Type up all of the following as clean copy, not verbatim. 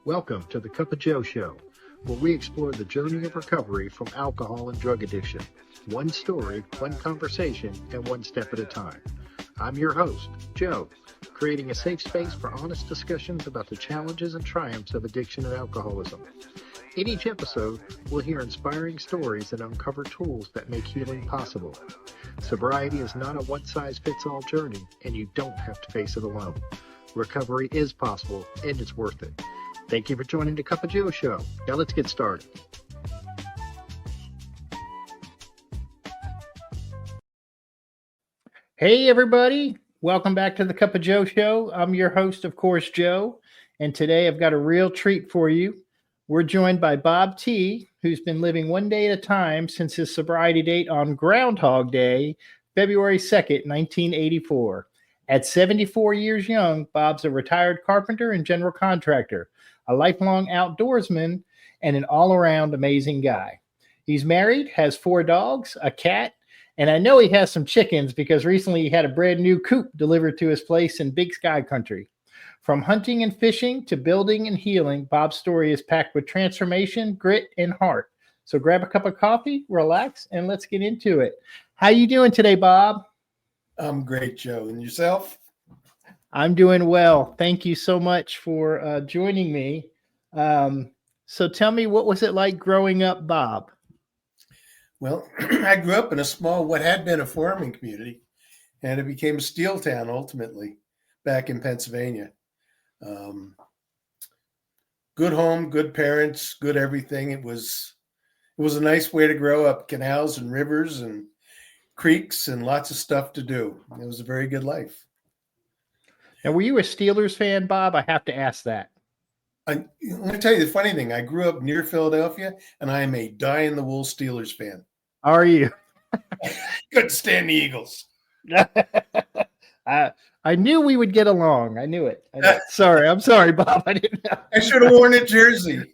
Welcome to the Cup of Joe Show, where we explore the journey of recovery from alcohol and drug addiction. One story, one conversation, and one step at a time. I'm your host, Joe, creating a safe space for honest discussions about the challenges and triumphs of addiction and alcoholism. In each episode, we'll hear inspiring stories and uncover tools that make healing possible. Sobriety is not a one-size-fits-all journey, and you don't have to face it alone. Recovery is possible, and it's worth it. Thank you for joining the Cup of Joe Show. Now let's get started. Hey, everybody. Welcome back to the Cup of Joe Show. I'm your host, of course, Joe. And today I've got a real treat for you. We're joined by Bob T., who's been living one day at a time since his sobriety date on Groundhog Day, February 2nd, 1984. At 74 years young, Bob's a retired carpenter and general contractor, a lifelong outdoorsman, and an all-around amazing guy. He's married, has 4 dogs, a cat, and I know he has some chickens because recently he had a brand new coop delivered to his place in Big Sky Country. From hunting and fishing to building and healing, Bob's story is packed with transformation, grit, and heart. So grab a cup of coffee, relax, and let's get into it. How you doing today, Bob? I'm great, Joe. And yourself? I'm doing well. Thank you so much for joining me. So tell me, what was it like growing up, Bob? Well, I grew up in a small, what had been a farming community, and it became a steel town ultimately back in Pennsylvania. Good home, good parents, good everything. It was a nice way to grow up. Canals and rivers and creeks and lots of stuff to do. It was a very good life. Now, were you a Steelers fan, Bob? I have to ask that. Let me tell you the funny thing. I grew up near Philadelphia, and I am a die-in-the-wool Steelers fan. Are you? Couldn't stand the Eagles. I knew we would get along. I knew it. Sorry. I'm sorry, Bob. I didn't know. I should have worn a jersey.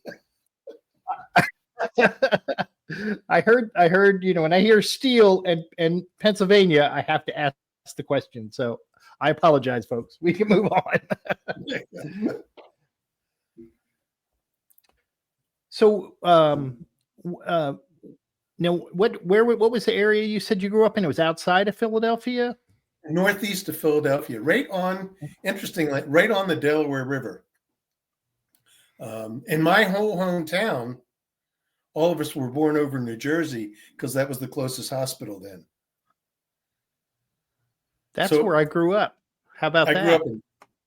I heard, when I hear Steel and Pennsylvania, I have to ask the question. So I apologize, folks. We can move on. So, now what was the area you said you grew up in? It was outside of Philadelphia? Northeast of Philadelphia, right on the Delaware River. In my whole hometown, all of us were born over in New Jersey because that was the closest hospital then. That's where I grew up. How about that?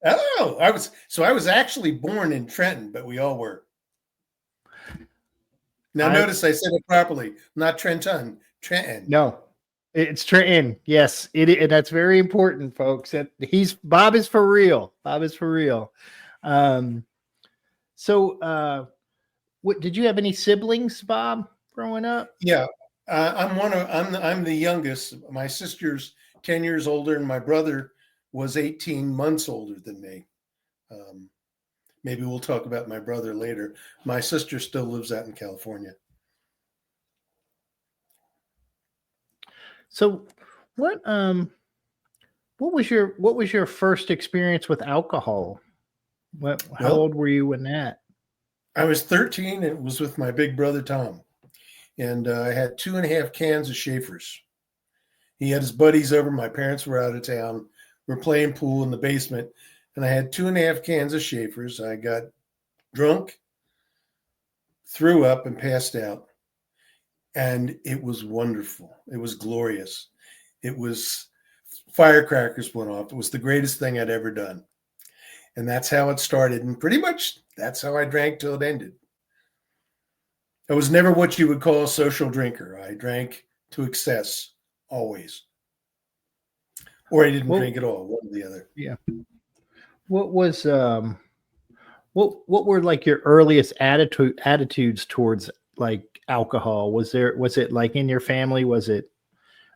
I was actually born in Trenton, but we all were. Now, notice I said it properly, not Trenton, Trenton. No, it's Trenton. Yes, and that's very important, folks. Bob is for real. Bob is for real. What did you have any siblings, Bob, growing up? Yeah, I'm the youngest. My sister's 10 years older, and my brother was 18 months older than me. Maybe we'll talk about my brother later. My sister still lives out in California. So, what was your first experience with alcohol? How old were you when that? I was 13, and it was with my big brother Tom, and I had 2.5 cans of Schaefer's. He had his buddies over. My parents were out of town. We're playing pool in the basement. And I had 2.5 cans of Schaefer's. I got drunk, threw up, and passed out. And it was wonderful. It was glorious. It was firecrackers went off. It was the greatest thing I'd ever done. And that's how it started. And pretty much that's how I drank till it ended. I was never what you would call a social drinker. I drank to excess, always. Or I didn't drink at all, one or the other. Yeah. What was what were like your earliest attitudes towards like alcohol? Was it like in your family? Was it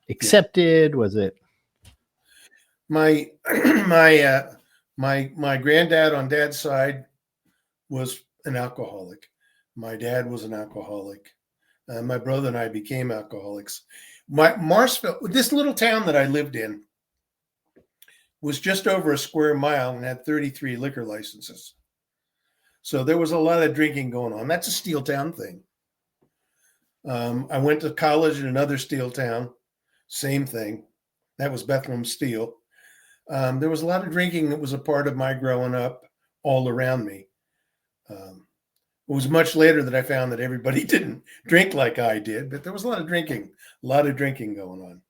accepted? Yeah. Was it my granddad on dad's side was an alcoholic. My dad was an alcoholic. My brother and I became alcoholics. Marsville, this little town that I lived in, was just over a square mile and had 33 liquor licenses. So there was a lot of drinking going on. That's a steel town thing. I went to college in another steel town. Same thing. That was Bethlehem Steel. There was a lot of drinking that was a part of my growing up all around me. It was much later that I found that everybody didn't drink like I did, but there was a lot of drinking going on.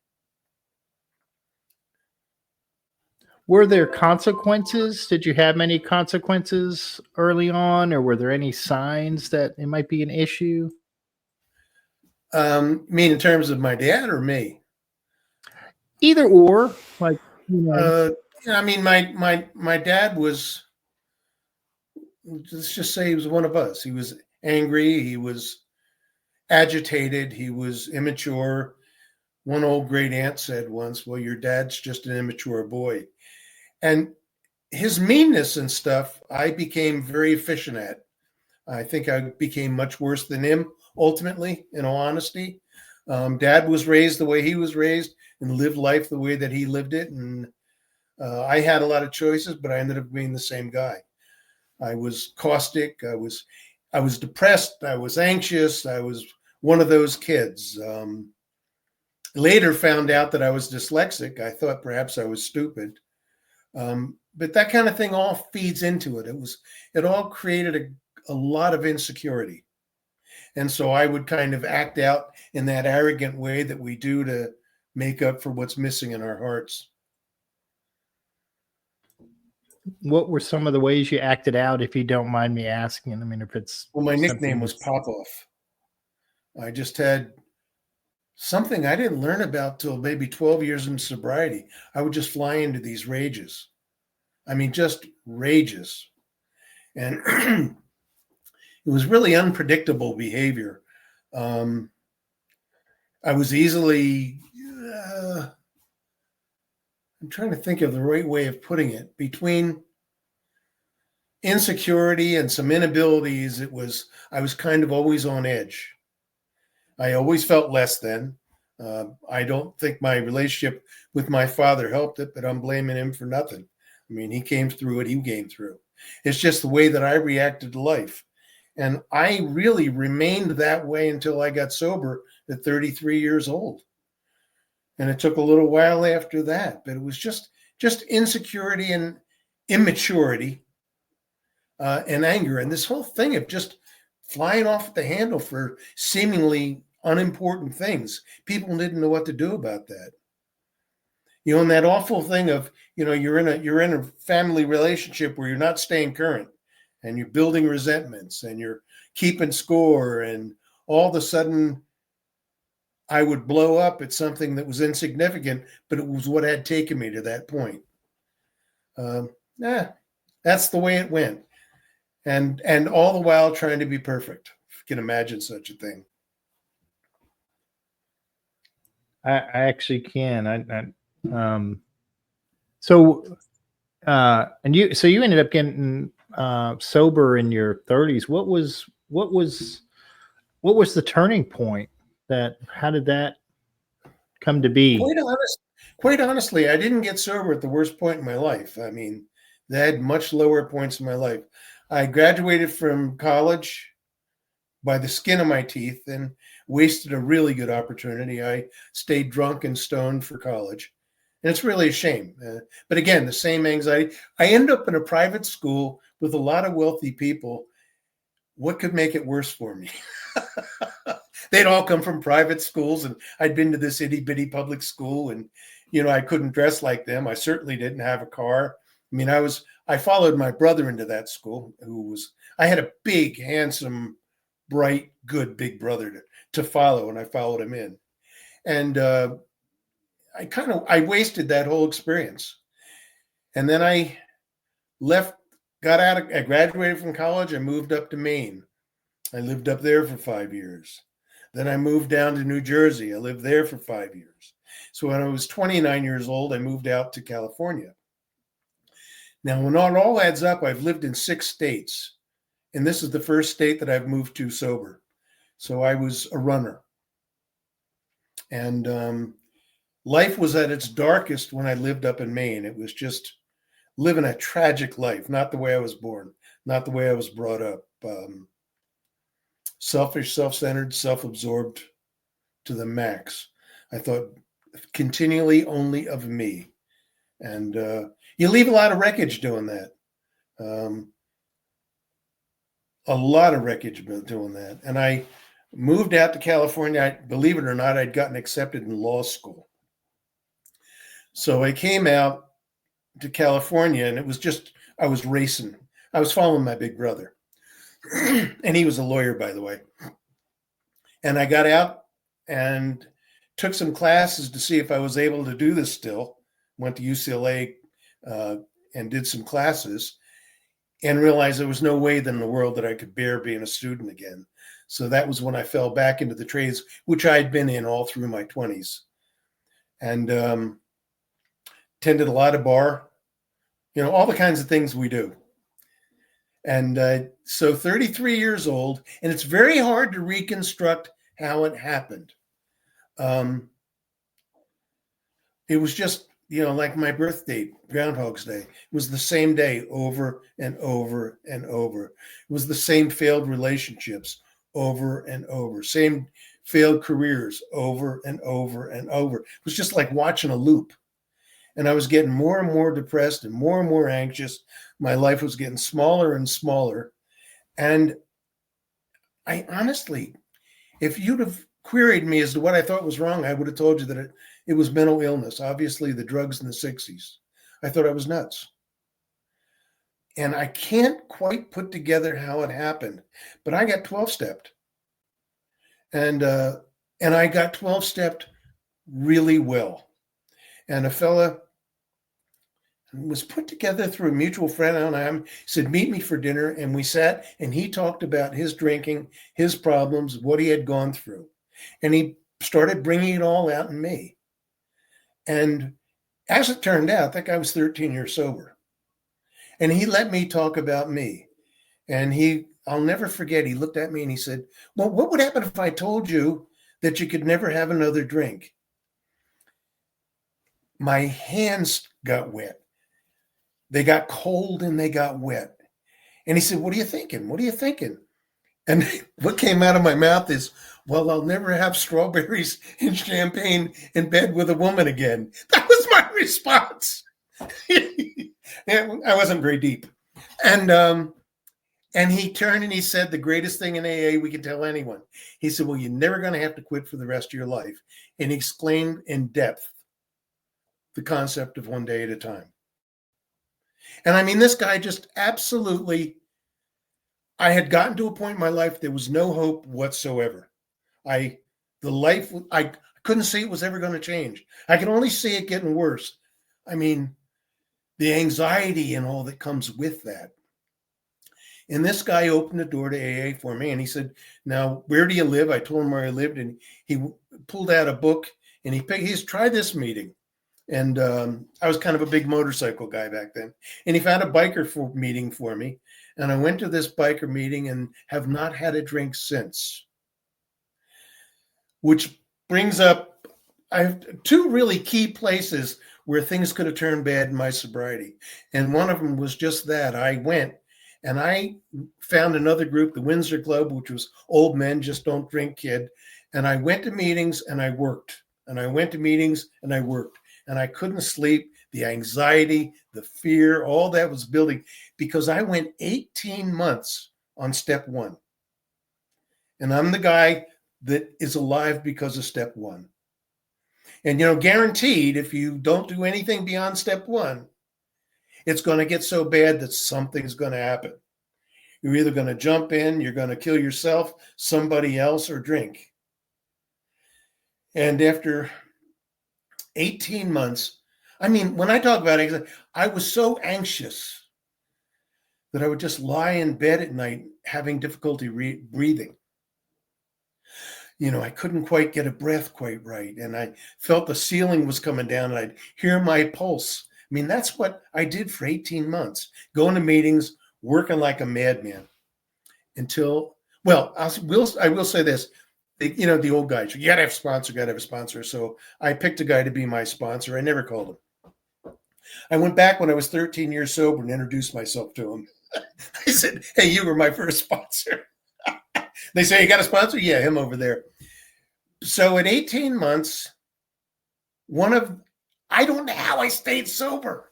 Were there consequences? Did you have many consequences early on, or were there any signs that it might be an issue? Mean in terms of my dad or me? Either or, like, you know. I mean, my dad was, let's just say he was one of us. He was angry. He was agitated. He was immature. One old great aunt said once, well, your dad's just an immature boy. And his meanness and stuff, I became very efficient at. I think I became much worse than him, ultimately, in all honesty. Dad was raised the way he was raised and lived life the way that he lived it. And I had a lot of choices, but I ended up being the same guy. I was caustic. I was depressed. I was anxious. I was one of those kids. Later found out that I was dyslexic. I thought perhaps I was stupid. But that kind of thing all feeds into it. It all created a lot of insecurity. And so I would kind of act out in that arrogant way that we do to make up for what's missing in our hearts. What were some of the ways you acted out, if you don't mind me asking? I mean, if it's Well, my nickname was Popoff. I just had something I didn't learn about till maybe 12 years in sobriety. I would just fly into these rages. I mean, just rages. And it was really unpredictable behavior. I was easily, I'm trying to think of the right way of putting it, between insecurity and some inabilities. I was kind of always on edge. I always felt less than. I don't think my relationship with my father helped it, but I'm blaming him for nothing. I mean, he came through what he came through. It's just the way that I reacted to life. And I really remained that way until I got sober at 33 years old. And it took a little while after that, but it was just insecurity and immaturity and anger. And this whole thing of just flying off the handle for seemingly unimportant things. People didn't know what to do about that. You know, and that awful thing of, you know, you're in a family relationship where you're not staying current and you're building resentments and you're keeping score, and all of a sudden I would blow up at something that was insignificant, but it was what had taken me to that point. That's the way it went. And all the while trying to be perfect. If you can imagine such a thing. I actually can. So you ended up getting sober in your 30s. What was the turning point? How did that come to be? Quite honestly, I didn't get sober at the worst point in my life. I mean, they had much lower points in my life. I graduated from college by the skin of my teeth and wasted a really good opportunity. I stayed drunk and stoned for college. And it's really a shame. But again, the same anxiety. I ended up in a private school with a lot of wealthy people. What could make it worse for me? They'd all come from private schools, and I'd been to this itty bitty public school, and, you know, I couldn't dress like them. I certainly didn't have a car. I mean, I followed my brother into that school, I had a big, handsome, bright, good big brother to follow, and I followed him in. And I wasted that whole experience. And then I I graduated from college. I moved up to Maine. I lived up there for 5 years. Then I moved down to New Jersey. I lived there for 5 years. So when I was 29 years old, I moved out to California. Now, when it all adds up, I've lived in 6 states. And this is the first state that I've moved to sober. So I was a runner. And life was at its darkest when I lived up in Maine. It was just living a tragic life, not the way I was born, not the way I was brought up. Selfish, self-centered, self-absorbed to the max. I thought continually only of me. And you leave a lot of wreckage doing that. A lot of wreckage doing that. And I moved out to California. Believe it or not, I'd gotten accepted in law school. So I came out to California, and it was just, I was racing. I was following my big brother. And he was a lawyer, by the way. And I got out and took some classes to see if I was able to do this still. Went to UCLA and did some classes and realized there was no way in the world that I could bear being a student again. So that was when I fell back into the trades, which I'd been in all through my 20s. And tended a lot of bar, all the kinds of things we do. And so 33 years old, and it's very hard to reconstruct how it happened. It was just, like my birth date, Groundhog's Day. It was the same day over and over and over. It was the same failed relationships over and over, same failed careers over and over and over. It was just like watching a loop. And I was getting more and more depressed and more anxious. My life was getting smaller and smaller. And I honestly, if you'd have queried me as to what I thought was wrong, I would have told you that it was mental illness. Obviously, the drugs in the 60s. I thought I was nuts. And I can't quite put together how it happened, but I got 12-stepped. And I got 12-stepped really well. And a fella was put together through a mutual friend on him. He said, meet me for dinner. And we sat and he talked about his drinking, his problems, what he had gone through. And he started bringing it all out in me. And as it turned out, that guy was 13 years sober. And he let me talk about me. And I'll never forget, he looked at me and he said, well, what would happen if I told you that you could never have another drink? My hands got wet. They got cold and they got wet. And he said, what are you thinking? What are you thinking? And what came out of my mouth is, well, I'll never have strawberries and champagne in bed with a woman again. That was my response. I wasn't very deep. And he turned and he said, the greatest thing in AA we can tell anyone. He said, well, you're never going to have to quit for the rest of your life. And he explained in depth the concept of one day at a time. And I mean, this guy just absolutely, I had gotten to a point in my life, there was no hope whatsoever. I couldn't see it was ever going to change. I could only see it getting worse. I mean, the anxiety and all that comes with that. And this guy opened the door to AA for me. And he said, now, where do you live? I told him where I lived. And he pulled out a book and he's try this meeting. And I was kind of a big motorcycle guy back then. And he found a biker meeting for me. And I went to this biker meeting and have not had a drink since. Which brings up, I have two really key places where things could have turned bad in my sobriety. And one of them was just that. I went and I found another group, the Windsor Club, which was old men, just don't drink kid. And I went to meetings and I worked. And I went to meetings and I worked. And I couldn't sleep. The anxiety, the fear, all that was building because I went 18 months on step one. And I'm the guy that is alive because of step one. And, guaranteed, if you don't do anything beyond step one, it's going to get so bad that something's going to happen. You're either going to jump in, you're going to kill yourself, somebody else, or drink. And after 18 months, I mean, when I talk about it, I was so anxious that I would just lie in bed at night having difficulty breathing. I couldn't quite get a breath quite right. And I felt the ceiling was coming down and I'd hear my pulse. I mean, that's what I did for 18 months, going to meetings, working like a madman until, well, I will say this, the old guys, you got to have a sponsor, So I picked a guy to be my sponsor. I never called him. I went back when I was 13 years sober and introduced myself to him. I said, hey, you were my first sponsor. They say, you got a sponsor? Yeah, him over there. So at 18 months, I don't know how I stayed sober.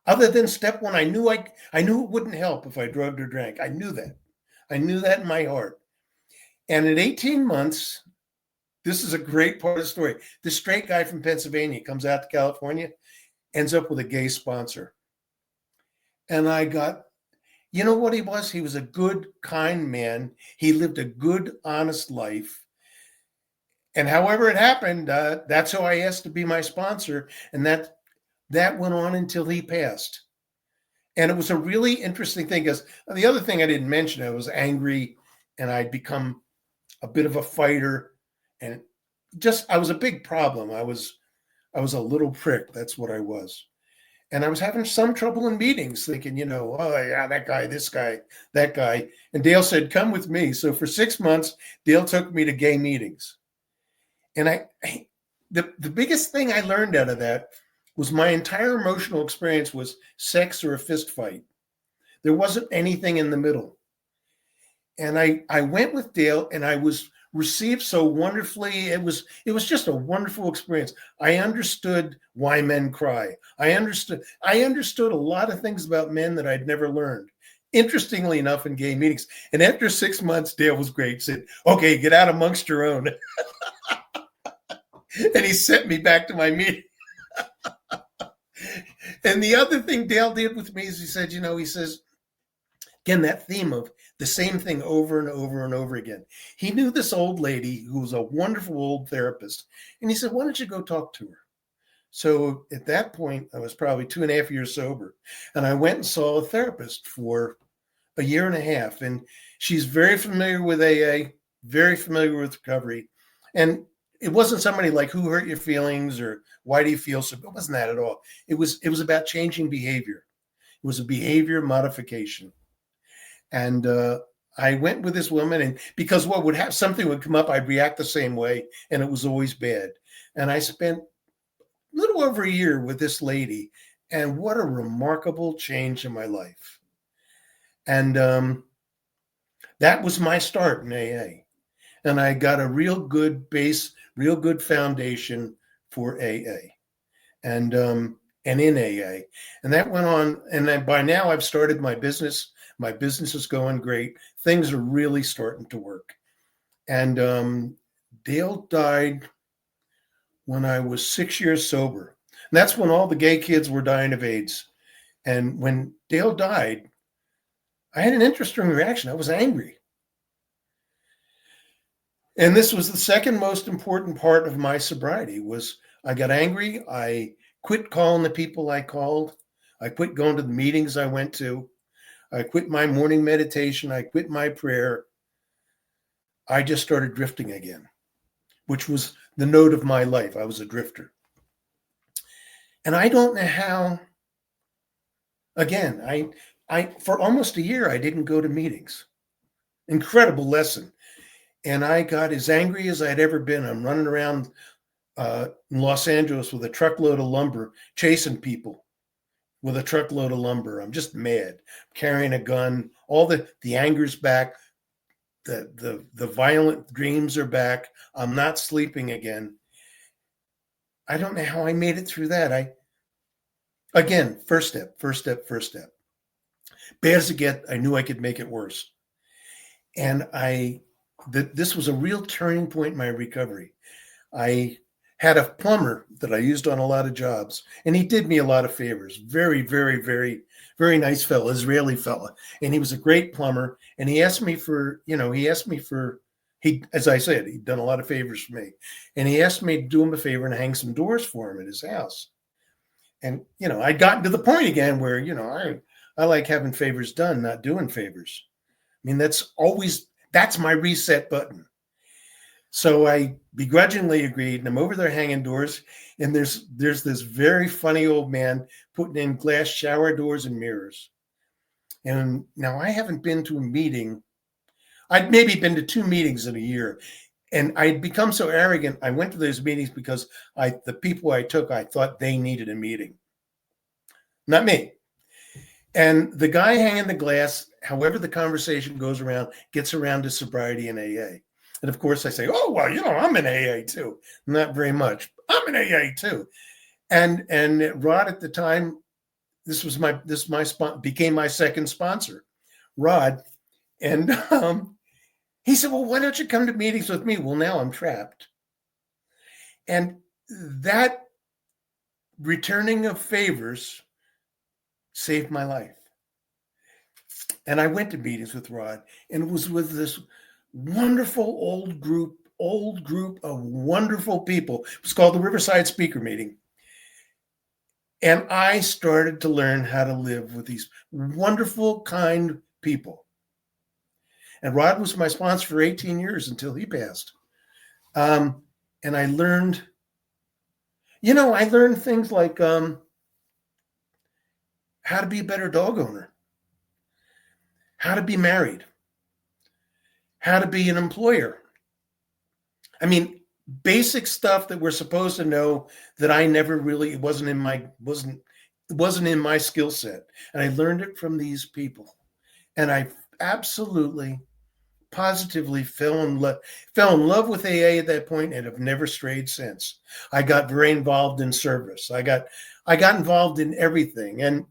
Other than step one, I knew it wouldn't help if I drugged or drank. I knew that. I knew that in my heart. And at 18 months, this is a great part of the story. This straight guy from Pennsylvania comes out to California, ends up with a gay sponsor. And I got, you know what he was? He was a good, kind man. He lived a good, honest life. And however it happened, that's who I asked to be my sponsor. And that went on until he passed. And it was a really interesting thing, because the other thing I didn't mention, I was angry and I'd become a bit of a fighter, and I was a big problem. I was a little prick. That's what I was. And I was having some trouble in meetings, thinking, oh yeah, that guy, this guy, that guy. And Dale said, come with me. So for 6 months, Dale took me to gay meetings. And the biggest thing I learned out of that was my entire emotional experience was sex or a fist fight. There wasn't anything in the middle. And I went with Dale, and I was received so wonderfully. It was just a wonderful experience. I understood why men cry. I understood a lot of things about men that I'd never learned. Interestingly enough, in gay meetings. And after 6 months, Dale was great. He said, okay, get out amongst your own. And he sent me back to my meeting. And the other thing Dale did with me is he said, he says, again, that theme of the same thing over and over and over again. He knew this old lady who was a wonderful old therapist. And he said, why don't you go talk to her? So at that point, I was probably 2.5 years sober. And I went and saw a therapist for a year and a half. And she's very familiar with AA, very familiar with recovery. And it wasn't somebody like, who hurt your feelings or why do you feel so? It wasn't that at all. It was about changing behavior. It was a behavior modification. And I went with this woman, and because something would come up, I'd react the same way, and it was always bad. And I spent a little over a year with this lady, and what a remarkable change in my life. And that was my start in AA. And I got a real good base, real good foundation for AA, and in AA. And that went on. And then by now I've started my business. My business is going great. Things are really starting to work. And Dale died when I was 6 years sober. And that's when all the gay kids were dying of AIDS. And when Dale died, I had an interesting reaction. I was angry. And this was the second most important part of my sobriety. Was I got angry. I quit calling the people I called. I quit going to the meetings I went to. I quit my morning meditation. I quit my prayer. I just started drifting again, which was the note of my life. I was a drifter. And I don't know how, again, I for almost a year, I didn't go to meetings. Incredible lesson. And I got as angry as I'd ever been. I'm running around in Los Angeles with a truckload of lumber, chasing people with a truckload of lumber. I'm just mad, carrying a gun. All the anger's back. The violent dreams are back. I'm not sleeping again. I don't know how I made it through that. Again, first step. Bad as it gets, I knew I could make it worse. And this was a real turning point in my recovery. I had a plumber that I used on a lot of jobs, and he did me a lot of favors. Very, very, very, very nice fella, Israeli fella. And he was a great plumber. And he asked me as I said, he'd done a lot of favors for me. And he asked me to do him a favor and hang some doors for him at his house. And, I'd gotten to the point again where, I like having favors done, not doing favors. I mean, that's my reset button. So I begrudgingly agreed, and I'm over there hanging doors, and there's this very funny old man putting in glass shower doors and mirrors. And now I haven't been to a meeting. I'd maybe been to 2 meetings in a year, and I'd become so arrogant. I went to those meetings because the people I took, I thought they needed a meeting. not me. And the guy hanging the glass, however the conversation goes around, gets around to sobriety and AA. And of course I say, oh, well, I'm in AA too. Not very much. I'm in AA too. And Rod at the time, became my second sponsor, Rod. And he said, well, why don't you come to meetings with me? Well, now I'm trapped. And that returning of favors saved my life. And I went to meetings with Rod, and it was with this wonderful old group of wonderful people. It was called the Riverside Speaker Meeting. And I started to learn how to live with these wonderful, kind people. And Rod was my sponsor for 18 years until he passed. And I learned, things like how to be a better dog owner, how to be married, how to be an employer. I mean, basic stuff that we're supposed to know that I never really, it wasn't in my skill set. And I learned it from these people. And I absolutely, positively fell in love with AA at that point and have never strayed since. I got very involved in service. I got involved in everything. And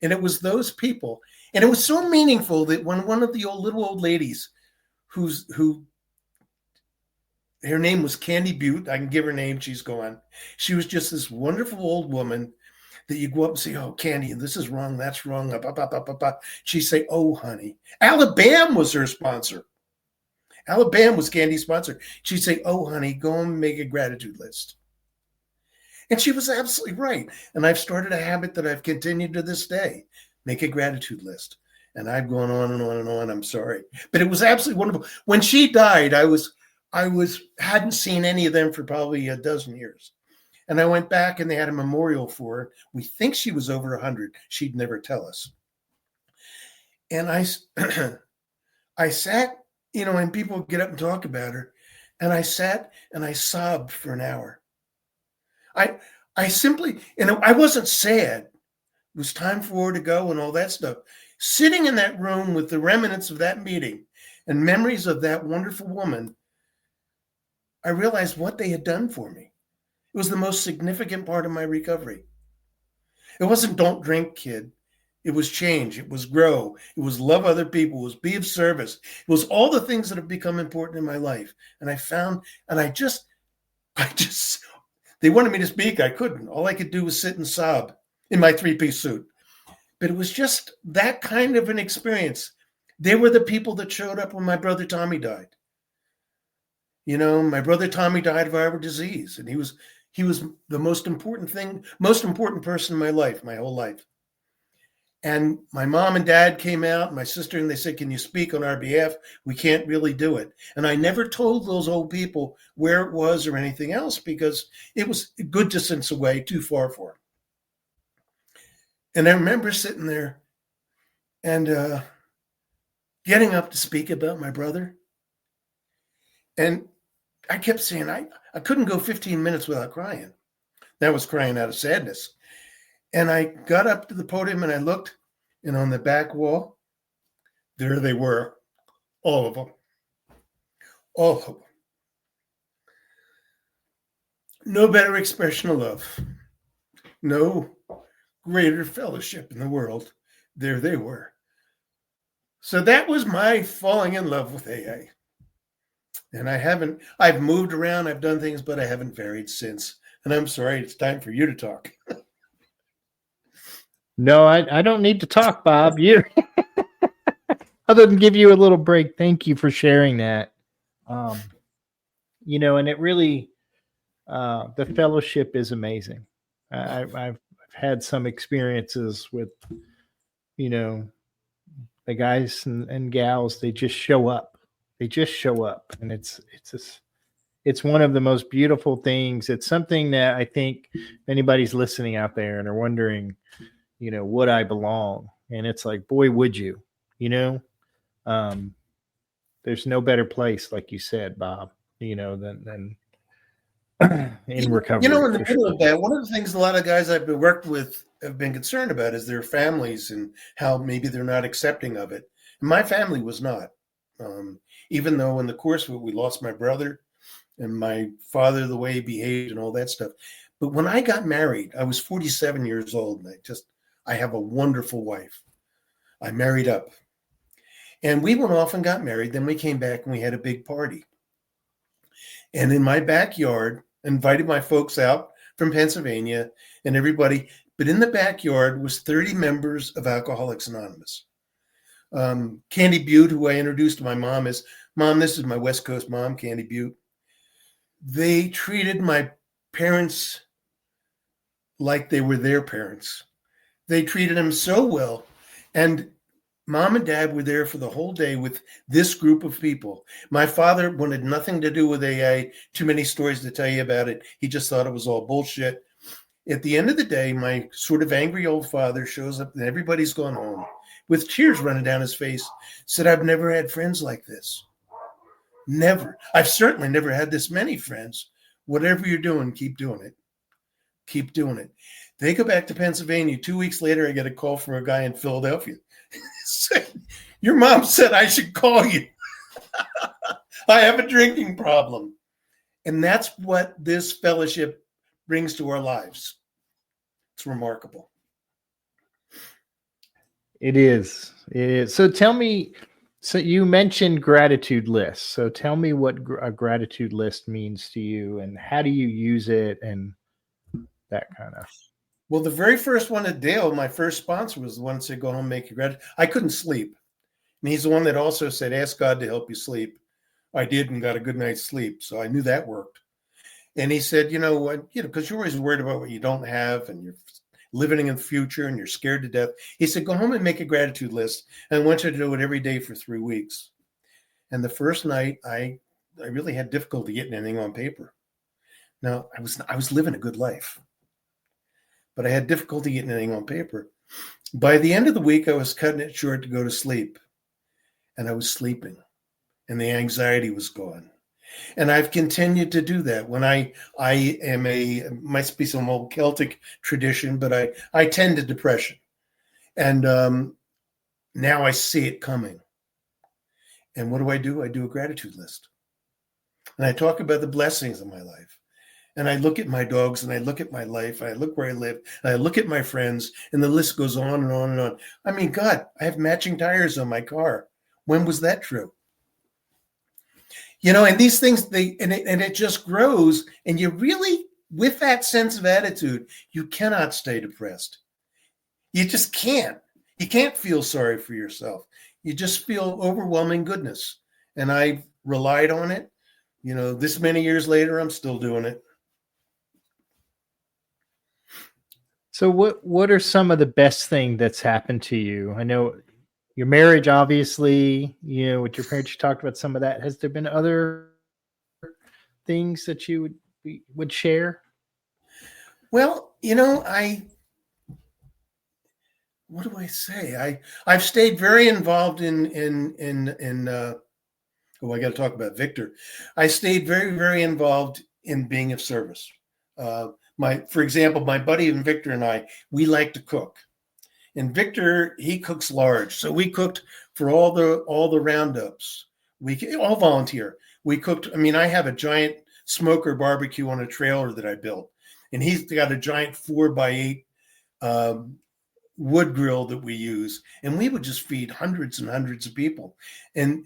it was those people. And it was so meaningful that when one of the little old ladies who her name was Candy Butte, I can give her name, she's gone. She was just this wonderful old woman that you go up and say, oh, Candy, this is wrong, that's wrong. She'd say, oh, honey. Alabama was her sponsor. Alabama was Candy's sponsor. She'd say, oh, honey, go and make a gratitude list. And she was absolutely right. And I've started a habit that I've continued to this day. Make a gratitude list. And I've gone on and on and on. I'm sorry. But it was absolutely wonderful. When she died, I hadn't seen any of them for probably a dozen years. And I went back and they had a memorial for her. We think she was over 100. She'd never tell us. And I sat, and people get up and talk about her. And I sat and I sobbed for an hour. I simply, I wasn't sad. It was time for her to go and all that stuff. Sitting in that room with the remnants of that meeting and memories of that wonderful woman, I realized what they had done for me. It was the most significant part of my recovery. It wasn't don't drink, kid. It was change. It was grow. It was love other people. It was be of service. It was all the things that have become important in my life. And I found, and I just, they wanted me to speak. I couldn't. All I could do was sit and sob in my 3-piece suit. But it was just that kind of an experience. They were the people that showed up when my brother Tommy died. My brother Tommy died of Ivor disease, and he was the most important person in my life, my whole life. And my mom and dad came out, my sister, and they said, can you speak on our behalf? We can't really do it. And I never told those old people where it was or anything else because it was a good distance away, too far for them. And I remember sitting there and getting up to speak about my brother. And I kept saying, I couldn't go 15 minutes without crying. That was crying out of sadness. And I got up to the podium and I looked, and on the back wall, there they were, all of them. All of them. No better expression of love. No greater fellowship in the world. There they were. So that was my falling in love with AA. And I've moved around, I've done things, but I haven't varied since. And I'm sorry, it's time for you to talk. No, I don't need to talk, Bob. You, other than give you a little break. Thank you for sharing that. And it really, the fellowship is amazing. I've had some experiences with, the guys and gals. They just show up. And it's one of the most beautiful things. It's something that I think if anybody's listening out there and are wondering, would I belong? And it's like, boy, would you, there's no better place, like you said, Bob, than in You know, recovery in the for middle sure. of that, one of the things a lot of guys I've been worked with have been concerned about is their families and how maybe they're not accepting of it. My family was not. Even though in the course of it, we lost my brother and my father, the way he behaved and all that stuff. But when I got married, I was 47 years old, and I have a wonderful wife. I married up. And we went off and got married. Then we came back and we had a big party. And in my backyard, invited my folks out from Pennsylvania and everybody. But in the backyard was 30 members of Alcoholics Anonymous. Candy Butte, who I introduced to my mom as, Mom, this is my West Coast mom, Candy Butte. They treated my parents like they were their parents. They treated them so well. And Mom and Dad were there for the whole day with this group of people. My father wanted nothing to do with AA. Too many stories to tell you about it. He just thought it was all bullshit. At the end of the day, my sort of angry old father shows up and everybody's gone home with tears running down his face, said, I've never had friends like this. Never. I've certainly never had this many friends. Whatever you're doing, keep doing it. Keep doing it. They go back to Pennsylvania. 2 weeks later, I get a call from a guy in Philadelphia. Your mom said I should call you. I have a drinking problem. And that's what this fellowship brings to our lives. It's remarkable. It is. It is. So tell me, so you mentioned gratitude lists. So tell me what a gratitude list means to you and how do you use it and that kind of. Well, the very first one at Dale, my first sponsor, was the one that said, go home, make your gratitude. I couldn't sleep. And he's the one that also said, ask God to help you sleep. I did and got a good night's sleep. So I knew that worked. And he said, you know what, because you're always worried about what you don't have and you're living in the future and you're scared to death. He said, go home and make a gratitude list. And I want you to do it every day for 3 weeks. And the first night, I really had difficulty getting anything on paper. Now, I was living a good life, but I had difficulty getting anything on paper. By the end of the week, I was cutting it short to go to sleep. And I was sleeping. And the anxiety was gone. And I've continued to do that. When I am might be some old Celtic tradition, but I tend to depression. And now I see it coming. And what do? I do a gratitude list. And I talk about the blessings of my life. And I look at my dogs and I look at my life. And I look where I live. And I look at my friends. And the list goes on and on and on. I mean, God, I have matching tires on my car. When was that true? And these things, it just grows. And you really, with that sense of attitude, you cannot stay depressed. You just can't. You can't feel sorry for yourself. You just feel overwhelming goodness. And I relied on it. This many years later, I'm still doing it. So what are some of the best thing that's happened to you? I know your marriage, obviously, with your parents, you talked about some of that. Has there been other things that you would share? Well, what do I say? I've stayed very involved I got to talk about Victor. I stayed very, very involved in being of service. For example, my buddy and Victor and I, we like to cook. And Victor, he cooks large. So we cooked for all the roundups. We all volunteer. We cooked. I mean, I have a giant smoker barbecue on a trailer that I built. And he's got a giant 4x8 wood grill that we use. And we would just feed hundreds and hundreds of people. And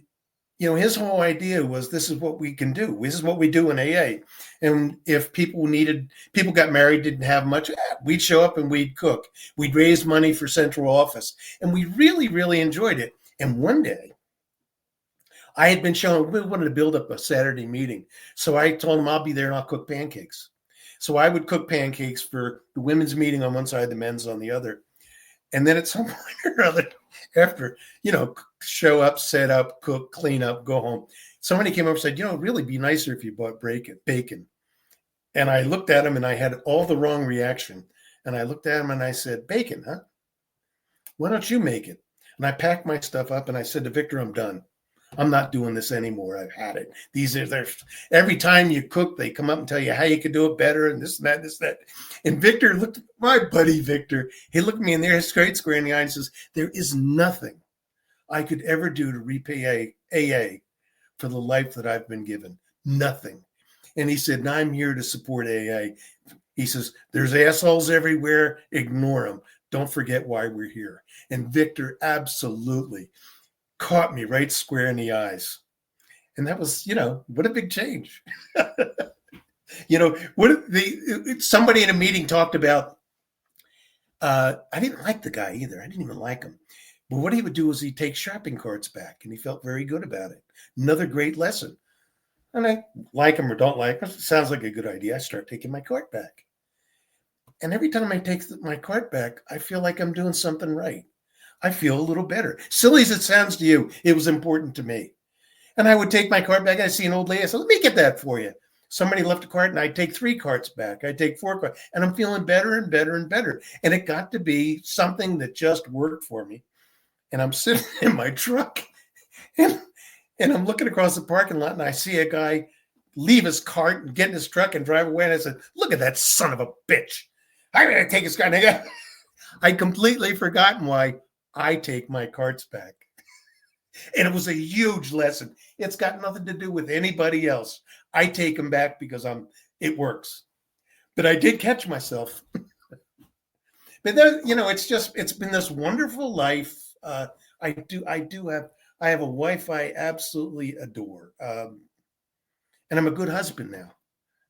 his whole idea was, this is what we can do. This is what we do in AA. And if people got married, didn't have much, we'd show up and we'd cook. We'd raise money for central office. And we really, really enjoyed it. And one day, I had been shown, we wanted to build up a Saturday meeting. So I told him I'll be there and I'll cook pancakes. So I would cook pancakes for the women's meeting on one side, the men's on the other. And then at some point or other, after, show up, set up, cook, clean up, go home, somebody came up and said, it'd really be nicer if you bought bacon. And I looked at him and I had all the wrong reaction. And I looked at him and I said, bacon, huh? Why don't you make it? And I packed my stuff up and I said to Victor, I'm done. I'm not doing this anymore. I've had it. They're every time you cook, they come up and tell you how you could do it better and this and that, this and that. And Victor looked at my buddy Victor. He looked at me in there, straight square in the eye, and says, "There is nothing I could ever do to repay AA for the life that I've been given. Nothing." And he said, "Now I'm here to support AA." He says, "There's assholes everywhere. Ignore them. Don't forget why we're here." And Victor absolutely caught me right square in the eyes. And that was, what a big change. Somebody in a meeting talked about, I didn't like the guy either. I didn't even like him. But what he would do is he'd take shopping carts back, and he felt very good about it. Another great lesson. And I like him or don't like him. It sounds like a good idea. I start taking my cart back. And every time I take my cart back, I feel like I'm doing something right. I feel a little better. Silly as it sounds to you, it was important to me. And I would take my cart back. I see an old lady. I said, "Let me get that for you." Somebody left a cart, and I'd take 3 carts back. I'd take 4 carts. And I'm feeling better and better and better. And it got to be something that just worked for me. And I'm sitting in my truck, and I'm looking across the parking lot, and I see a guy leave his cart and get in his truck and drive away. And I said, "Look at that son of a bitch. I'm going to take his cart." And I'd completely forgotten why I take my carts back. And it was a huge lesson. It's got nothing to do with anybody else. I take them back because it works. But I did catch myself. But then, it's been this wonderful life. I have a wife I absolutely adore. And I'm a good husband now.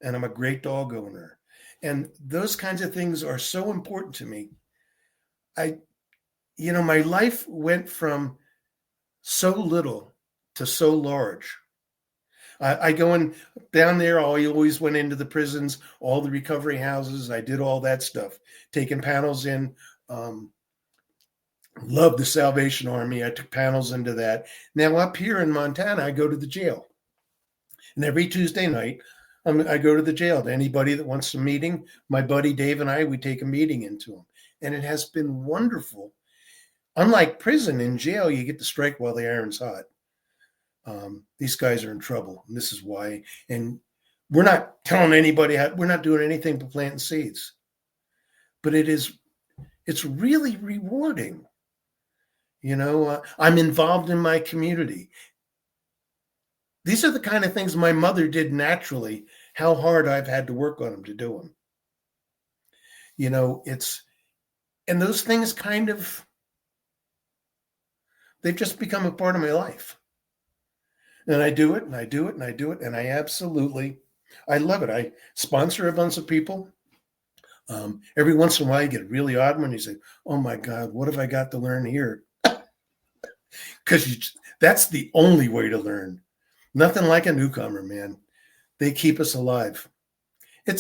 And I'm a great dog owner. And those kinds of things are so important to me. My life went from so little to so large. I go in down there. I always went into the prisons, all the recovery houses. I did all that stuff, taking panels in. Loved the Salvation Army. I took panels into that. Now up here in Montana, I go to the jail. And every Tuesday night, I go to the jail. To anybody that wants a meeting, my buddy Dave and I, we take a meeting into them. And it has been wonderful. Unlike prison, in jail, you get to strike while the iron's hot. These guys are in trouble, and this is why. And we're not telling anybody we're not doing anything but planting seeds. But it's really rewarding. I'm involved in my community. These are the kind of things my mother did naturally. How hard I've had to work on them to do them. And those things they've just become a part of my life. And I do it, and I do it, and I do it. And I love it. I sponsor a bunch of people. Every once in a while, you get really odd when you say, "Oh my God, what have I got to learn here?" Because that's the only way to learn. Nothing like a newcomer, man. They keep us alive. To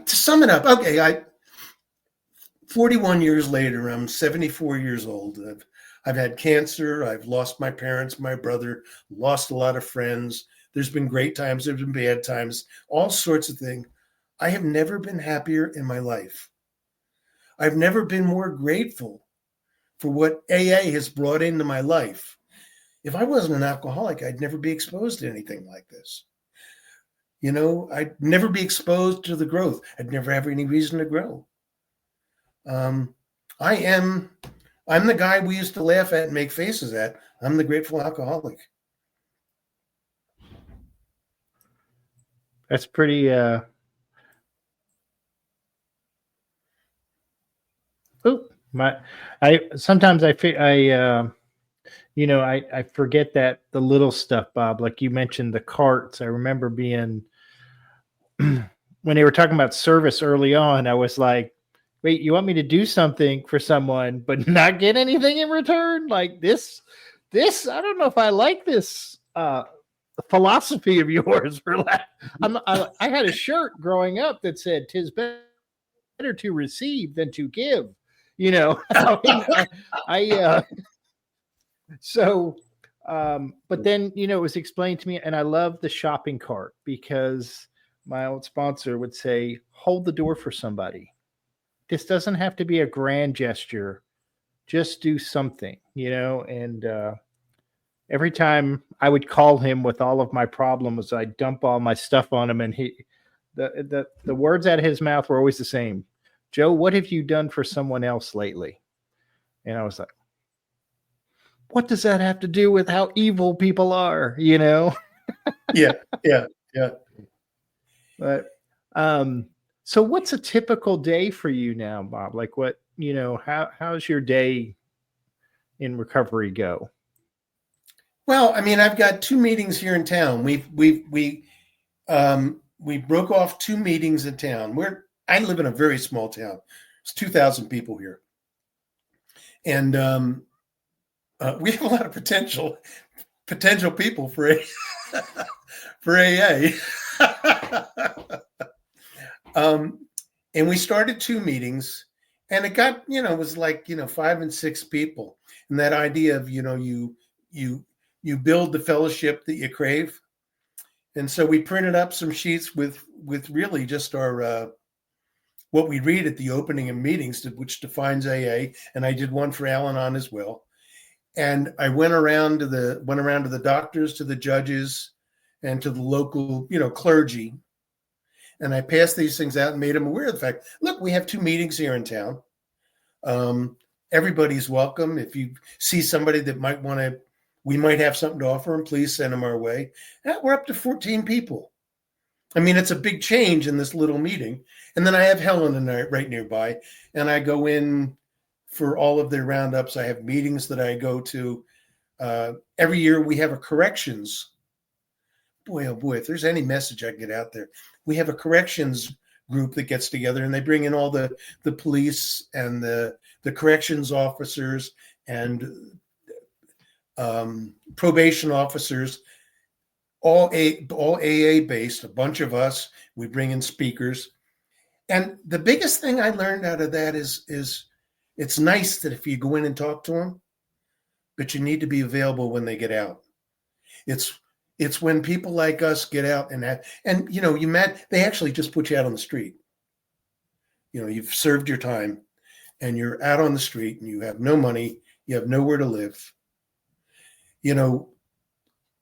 sum it up, okay, 41 years later, I'm 74 years old. I've had cancer. I've lost my parents, my brother, lost a lot of friends. There's been great times. There's been bad times, all sorts of things. I have never been happier in my life. I've never been more grateful for what AA has brought into my life. If I wasn't an alcoholic, I'd never be exposed to anything like this. I'd never be exposed to the growth. I'd never have any reason to grow. I'm the guy we used to laugh at and make faces at. I'm the grateful alcoholic. That's pretty, sometimes I forget that the little stuff, Bob, like you mentioned the carts. I remember being, when they were talking about service early on, I was like, wait, you want me to do something for someone, but not get anything in return? Like this, I don't know if I like this, philosophy of yours. I had a shirt growing up that said, "'Tis better to receive than to give." But then, it was explained to me, and I love the shopping cart because my old sponsor would say, hold the door for somebody. This doesn't have to be a grand gesture. just do something, and every time I would call him with all of my problems, I'd dump all my stuff on him, and the words out of his mouth were always the same. Joe, what have you done for someone else lately? And I was like, what does that have to do with how evil people are? Yeah, yeah, yeah. But so what's a typical day for you now, Bob? Like what, how's your day in recovery go? Well, I mean, I've got 2 meetings here in town. We broke off 2 meetings in town. I live in a very small town. It's 2,000 people here, and we have a lot of potential people for for AA. And we started 2 meetings, and it got, it was like 5 and 6 people, and that idea of you build the fellowship that you crave. And so we printed up some sheets with really just our what we read at the opening of meetings, which defines AA, and I did one for Al-Anon as well. And I went around to the doctors, to the judges, and to the local clergy, and I passed these things out and made them aware of the fact, look, we have 2 meetings here in town. Everybody's welcome. If you see somebody that we might have something to offer them, please send them our way. We're up to 14 people. I mean, it's a big change in this little meeting. And then I have Helen right nearby, and I go in for all of their roundups. I have meetings that I go to. Every year we have a corrections. Boy, oh boy, if there's any message I can get out there, we have a corrections group that gets together, and they bring in all the police and the corrections officers and probation officers, all AA based, a bunch of us. We bring in speakers. And the biggest thing I learned out of that is it's nice that if you go in and talk to them, but you need to be available when they get out. It's when people like us get out and they actually just put you out on the street. You've served your time and you're out on the street and you have no money, you have nowhere to live.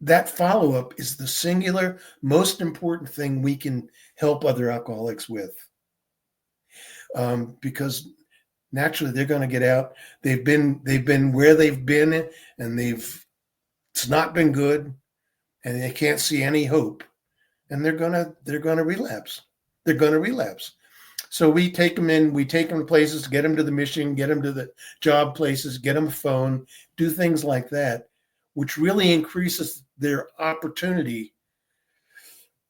That follow-up is the singular most important thing we can help other alcoholics with. Because naturally they're going to get out. They've been where they've been, and it's not been good, and they can't see any hope, and they're gonna relapse. They're gonna relapse. So we take them to places, get them to the mission, get them to the job places, get them a phone, do things like that, which really increases their opportunity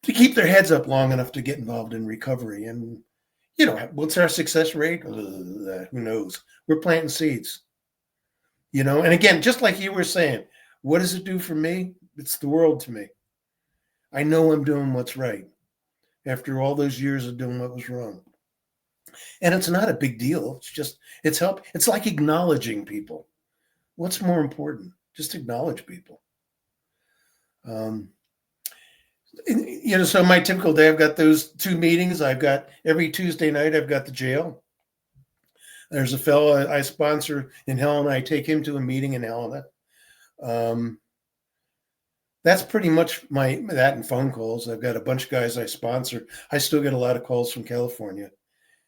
to keep their heads up long enough to get involved in recovery. And what's our success rate? Who knows? We're planting seeds. And again, just like you were saying, what does it do for me? It's the world to me. I know I'm doing what's right after all those years of doing what was wrong. And it's not a big deal. It's help. It's like acknowledging people. What's more important? Just acknowledge people. So my typical day, I've got those 2 meetings. I've got every Tuesday night, I've got the jail. There's a fellow I sponsor in Helena. I take him to a meeting in Helena. That's pretty much that and phone calls. I've got a bunch of guys I sponsor. I still get a lot of calls from California,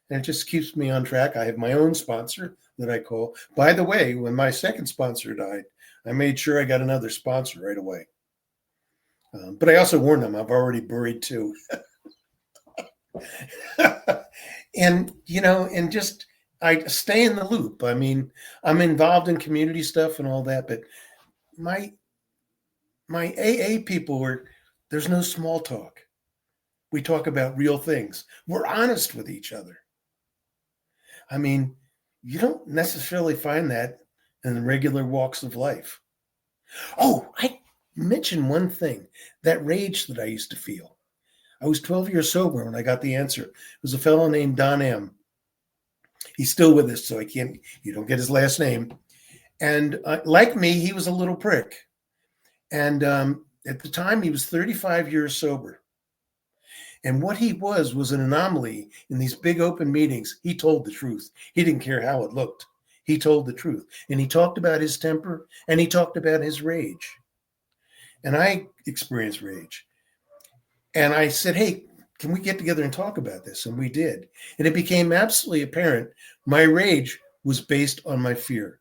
and it just keeps me on track. I have my own sponsor that I call. By the way, when my second sponsor died, I made sure I got another sponsor right away. But I also warned them I've already buried 2. And just I stay in the loop. I mean, I'm involved in community stuff and all that, but my AA people there's no small talk. We talk about real things. We're honest with each other. I mean, you don't necessarily find that in the regular walks of life. Oh, I mentioned one thing, that rage that I used to feel. I was 12 years sober when I got the answer. It was a fellow named Don M. He's still with us, so you don't get his last name. And like me, he was a little prick. And at the time, he was 35 years sober. And what he was an anomaly in these big open meetings. He told the truth. He didn't care how it looked. he told the truth. And he talked about his temper and he talked about his rage. And I experienced rage. And I said, hey, can we get together and talk about this? And we did. And it became absolutely apparent my rage was based on my fear.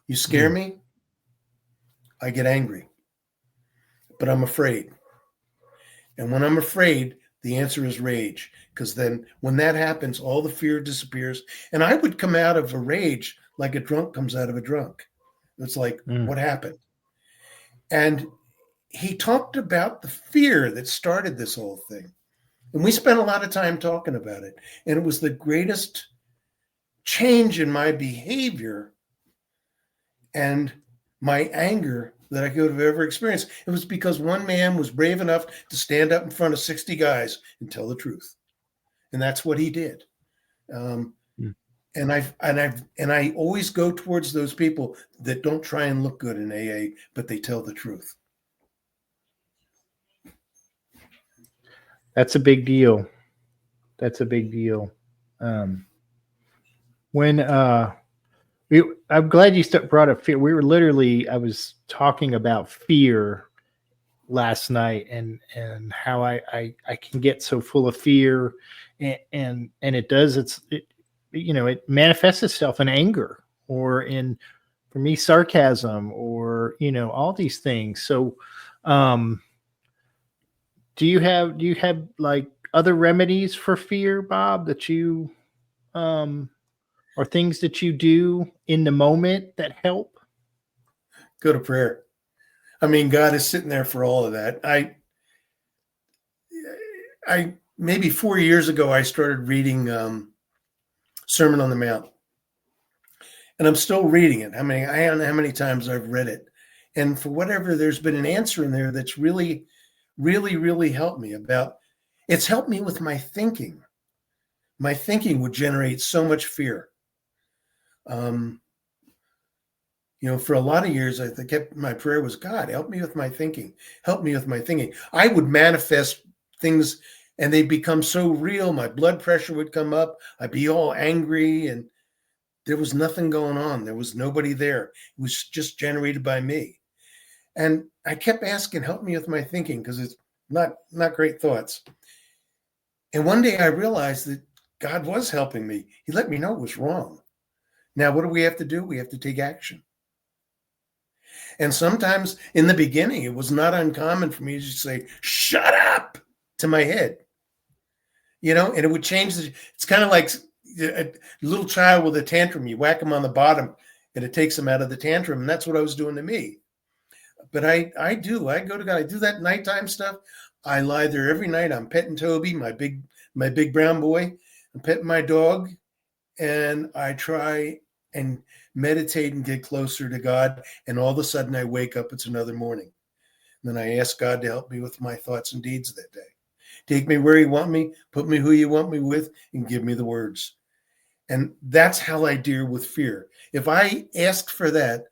You scare me, I get angry. But I'm afraid. And when I'm afraid, the answer is rage. Because then when that happens, all the fear disappears. And I would come out of a rage like a drunk comes out of a drunk. It's like, what happened? And he talked about the fear that started this whole thing. And we spent a lot of time talking about it. And it was the greatest change in my behavior and my anger that I could have ever experienced. It was because one man was brave enough to stand up in front of 60 guys and tell the truth. And that's what he did. And I always go towards those people that don't try and look good in AA, but they tell the truth. That's a big deal. That's a big deal. I'm glad you brought up fear. I was talking about fear last night and how I can get so full of fear and it manifests itself in anger or for me, sarcasm or, all these things. So, do you have like other remedies for fear, Bob, that you, or things that you do in the moment that help? Go to prayer. I mean, God is sitting there for all of that. I maybe 4 years ago, I started reading Sermon on the Mount, and I'm still reading it. I don't know how many times I've read it, and for whatever, there's been an answer in there that's really, really, really helped me. It's helped me with my thinking. My thinking would generate so much fear. For a lot of years, my prayer was, God, help me with my thinking. Help me with my thinking. I would manifest things and they become so real. My blood pressure would come up. I'd be all angry and there was nothing going on. There was nobody there. It was just generated by me. And I kept asking, help me with my thinking, because it's not great thoughts. And one day I realized that God was helping me. He let me know it was wrong. Now, what do we have to do? We have to take action. And sometimes in the beginning, it was not uncommon for me to just say, shut up to my head, and it would change. It's kind of like a little child with a tantrum. You whack them on the bottom and it takes them out of the tantrum. And that's what I was doing to me. But I go to God. I do that nighttime stuff. I lie there every night. I'm petting Toby, my big brown boy. I'm petting my dog. And I try and meditate and get closer to God. And all of a sudden I wake up, it's another morning. And then I ask God to help me with my thoughts and deeds that day. Take me where you want me, put me who you want me with, and give me the words. And that's how I deal with fear. If I ask for that,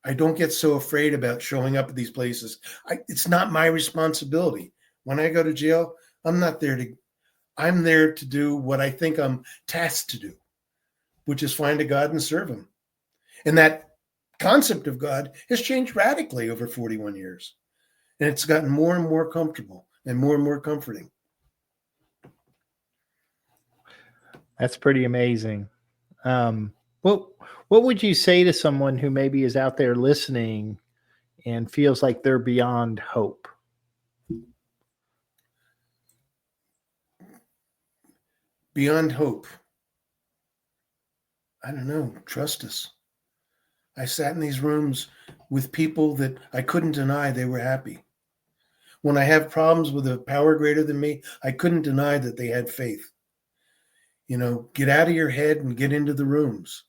I don't get so afraid about showing up at these places. It's not my responsibility. When I go to jail, I'm there to do what I think I'm tasked to do, which is find a God and serve him. And that concept of God has changed radically over 41 years. And it's gotten more and more comfortable and more comforting. That's pretty amazing. What would you say to someone who maybe is out there listening and feels like they're beyond hope? Beyond hope. I don't know. Trust us. I sat in these rooms with people that I couldn't deny they were happy. When I have problems with a power greater than me, I couldn't deny that they had faith. Get out of your head and get into the rooms.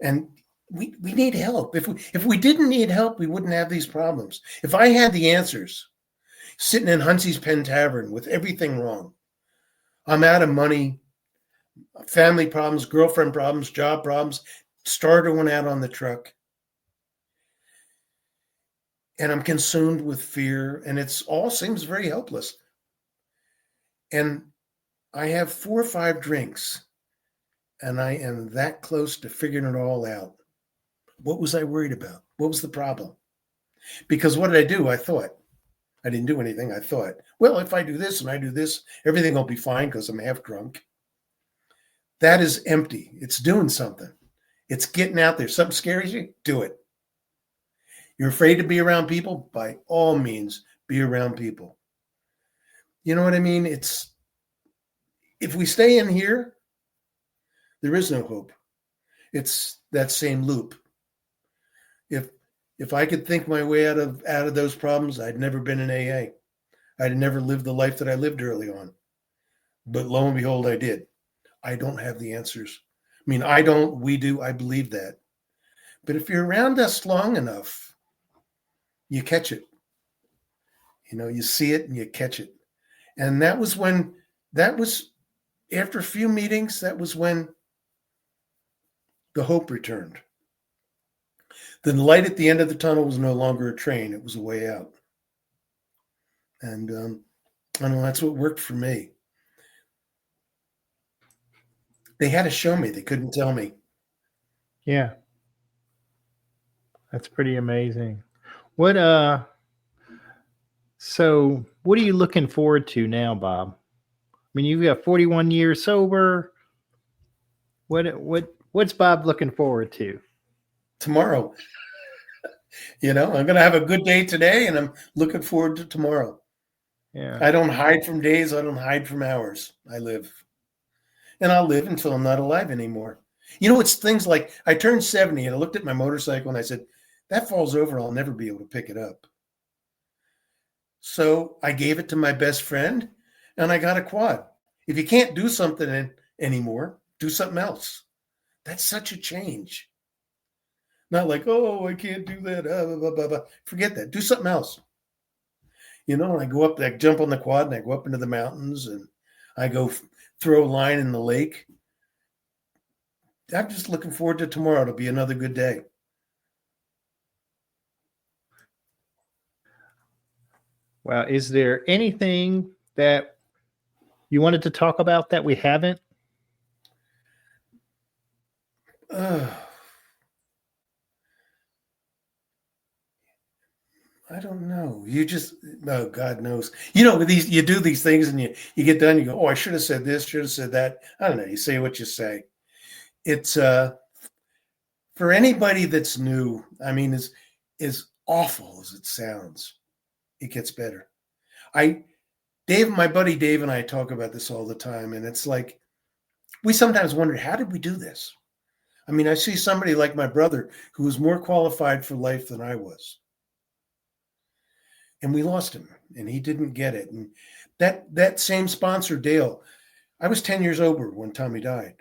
And we need help. If we didn't need help, we wouldn't have these problems. If I had the answers, sitting in Huntsy's Pen Tavern with everything wrong, I'm out of money, family problems, girlfriend problems, job problems, starter went out on the truck. And I'm consumed with fear, and it's all seems very helpless. And I have 4 or 5 drinks, and I am that close to figuring it all out. What was I worried about? What was the problem? Because what did I do? I thought. I didn't do anything. I thought, well, if I do this and I do this, everything will be fine because I'm half drunk. That is empty. It's doing something. It's getting out there. Something scares you? Do it. You're afraid to be around people? By all means, be around people. You know what I mean? It's if we stay in here, there is no hope. It's that same loop. If I could think my way out of those problems, I'd never been in AA. I'd never lived the life that I lived early on. But lo and behold, I did. I don't have the answers. I mean, I don't, we do, I believe that. But if you're around us long enough, you catch it. You know, you see it and you catch it. And that was after a few meetings, that was when the hope returned. The light at the end of the tunnel was no longer a train. It was a way out. And I know that's what worked for me. They had to show me. They couldn't tell me. Yeah. That's pretty amazing. What so what are you looking forward to now, Bob? I mean, you've got 41 years sober. What's Bob looking forward to? Tomorrow. You know, I'm going to have a good day today, and I'm looking forward to tomorrow. Yeah. I don't hide from days. I don't hide from hours. I live. And I'll live until I'm not alive anymore. You know, it's things like I turned 70 and I looked at my motorcycle and I said, that falls over. I'll never be able to pick it up. So I gave it to my best friend and I got a quad. If you can't do something anymore, do something else. That's such a change. Not like, oh, I can't do that. Blah, blah, blah, blah. Forget that. Do something else. You know, I go up, I jump on the quad and I go up into the mountains and I go throw a line in the lake. I'm just looking forward to tomorrow. It'll be another good day. Well, is there anything that you wanted to talk about that we haven't? I don't know. Oh, God knows. You know, you do these things and you get done, you go, oh, I should have said this, should have said that. I don't know. You say what you say. It's for anybody that's new, I mean, as awful as it sounds, it gets better. My buddy Dave and I talk about this all the time, and it's like, we sometimes wonder, how did we do this? I mean, I see somebody like my brother who was more qualified for life than I was. And we lost him, and he didn't get it. And that same sponsor, Dale, I was 10 years over when Tommy died.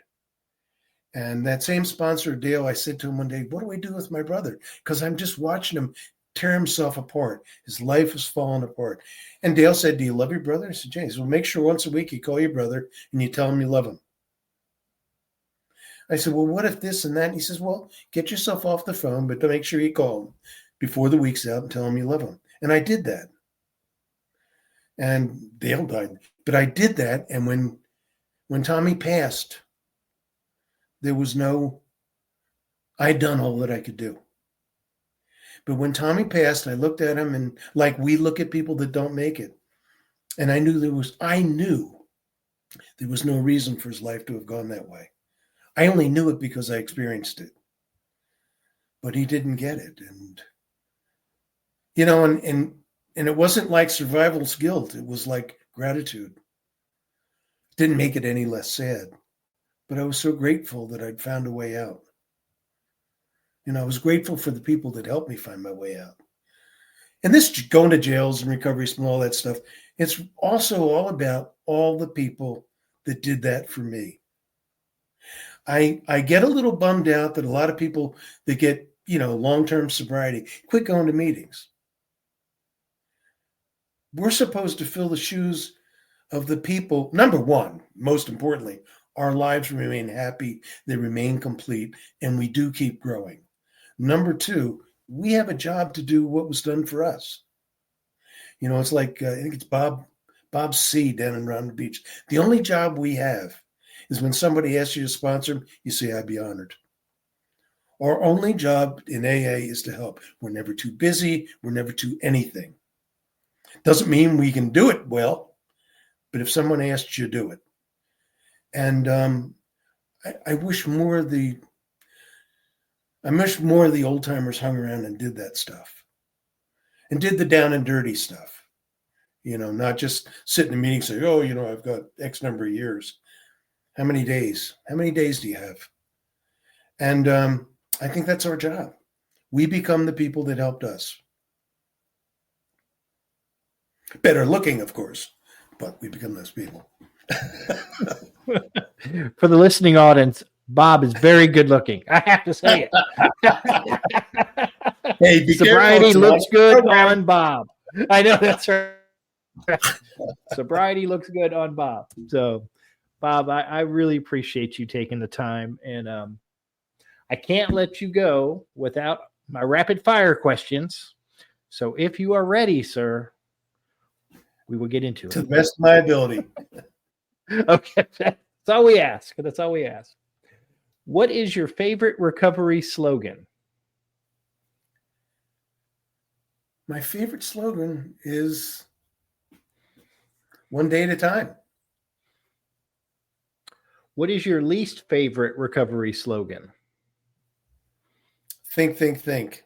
And that same sponsor, Dale, I said to him one day, what do I do with my brother? Because I'm just watching him tear himself apart. His life is falling apart. And Dale said, do you love your brother? I said, James, well, make sure once a week you call your brother and you tell him you love him. I said, well, what if this and that? And he says, well, get yourself off the phone, but to make sure you call him before the week's out and tell him you love him. And I did that. And Dale died. But I did that. And when Tommy passed, there was I'd done all that I could do. But when Tommy passed, I looked at him and like we look at people that don't make it. And I knew there was no reason for his life to have gone that way. I only knew it because I experienced it. But he didn't get it. And you know, and it wasn't like survival's guilt. It was like gratitude. Didn't make it any less sad. But I was so grateful that I'd found a way out. You know, I was grateful for the people that helped me find my way out. And this going to jails and recoveries and all that stuff, it's also all about all the people that did that for me. I get a little bummed out that a lot of people that get, you know, long-term sobriety quit going to meetings. We're supposed to fill the shoes of the people. Number one, most importantly, our lives remain happy, they remain complete, and we do keep growing. Number two, we have a job to do what was done for us. You know, it's like, I think it's Bob C down in Round Beach. The only job we have is when somebody asks you to sponsor them, you say, I'd be honored. Our only job in AA is to help. We're never too busy. We're never too anything. Doesn't mean we can do it well, but if someone asks you, do it. And I wish more of the old timers hung around and did that stuff, and did the down and dirty stuff. Not just sit in a meeting and say, oh, I've got X number of years. How many days? How many days do you have? And I think that's our job. We become the people that helped us. Better looking, of course, but we become those people. For the listening audience, Bob is very good looking. I have to say it. Hey, Sobriety looks good on Bob. I know that's right. Sobriety looks good on Bob. So, Bob, I really appreciate you taking the time, and I can't let you go without my rapid fire questions. So, if you are ready, sir, we will get into it. To the best of my ability. Okay. That's all we ask. That's all we ask. What is your favorite recovery slogan? My favorite slogan is one day at a time. What is your least favorite recovery slogan? Think, think, think.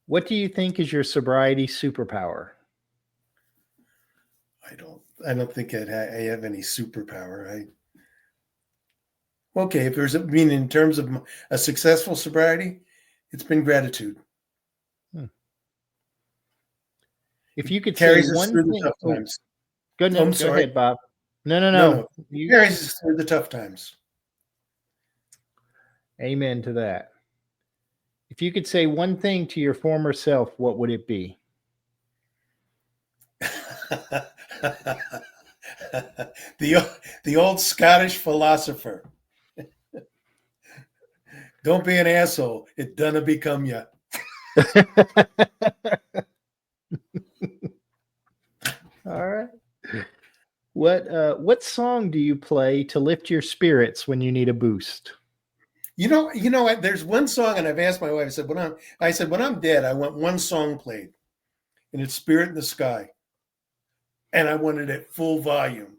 What do you think is your sobriety superpower? I don't think I have any superpower. Okay, if there's in terms of a successful sobriety, it's been gratitude. If you could carries say us one through thing, the tough times. Go ahead, Bob. No. Carries us through the tough times. Amen to that. If you could say one thing to your former self, what would it be? the old Scottish philosopher. Don't be an asshole. It done become you. All right. What song do you play to lift your spirits when you need a boost? There's one song, and I've asked my wife. I said when I'm dead, I want one song played, and it's "Spirit in the Sky," and I want it at full volume.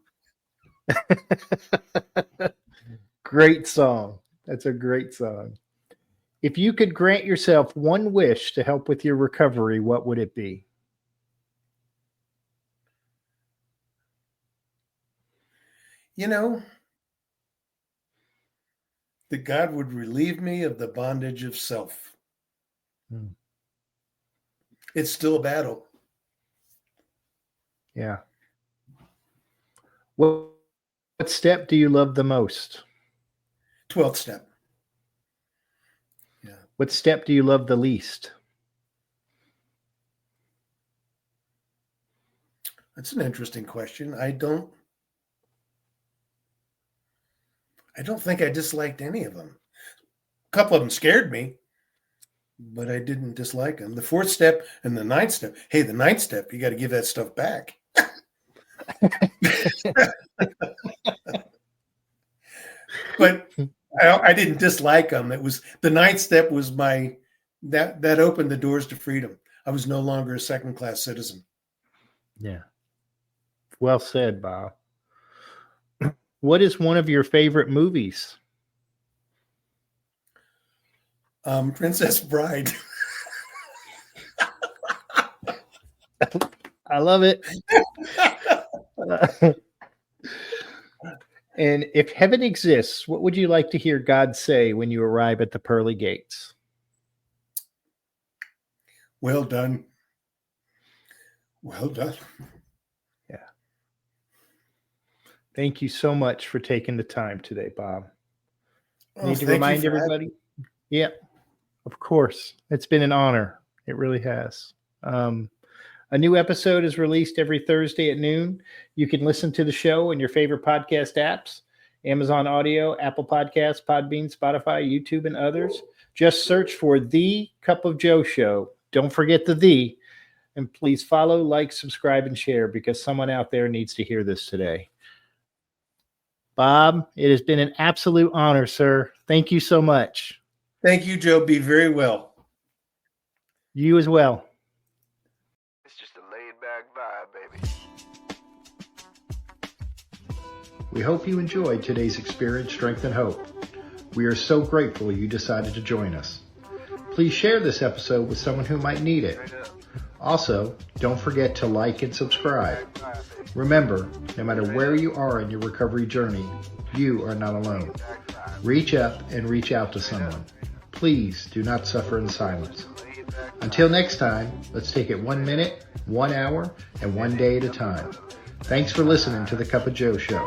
Great song. That's a great song. If you could grant yourself one wish to help with your recovery, what would it be? That God would relieve me of the bondage of self. It's still a battle. Yeah. What step do you love the most? 12th step. Yeah. What step do you love the least? That's an interesting question. I don't think I disliked any of them. A couple of them scared me, but I didn't dislike them. The 4th step and the 9th step. Hey, the 9th step, you got to give that stuff back. But I didn't dislike them. It was the 9th step was that opened the doors to freedom. I was no longer a second-class citizen. Yeah. Well said, Bob. What is one of your favorite movies? Princess Bride. I love it. And if heaven exists, what would you like to hear God say when you arrive at the pearly gates? Well done. Well done. Yeah. Thank you so much for taking the time today, Bob. Need to remind everybody. Yeah, of course. It's been an honor. It really has. A new episode is released every Thursday at noon. You can listen to the show in your favorite podcast apps, Amazon Audio, Apple Podcasts, Podbean, Spotify, YouTube, and others. Just search for The Cup of Joe Show. Don't forget the. And please follow, like, subscribe, and share because someone out there needs to hear this today. Bob, it has been an absolute honor, sir. Thank you so much. Thank you, Joe. Be very well. You as well. It's just a laid-back vibe, baby. We hope you enjoyed today's Experience, Strength, and Hope. We are so grateful you decided to join us. Please share this episode with someone who might need it. Also, don't forget to like and subscribe. Remember, no matter where you are in your recovery journey, you are not alone. Reach up and reach out to someone. Please do not suffer in silence. Until next time, let's take it 1 minute, 1 hour, and 1 day at a time. Thanks for listening to the Cup of Joe Show.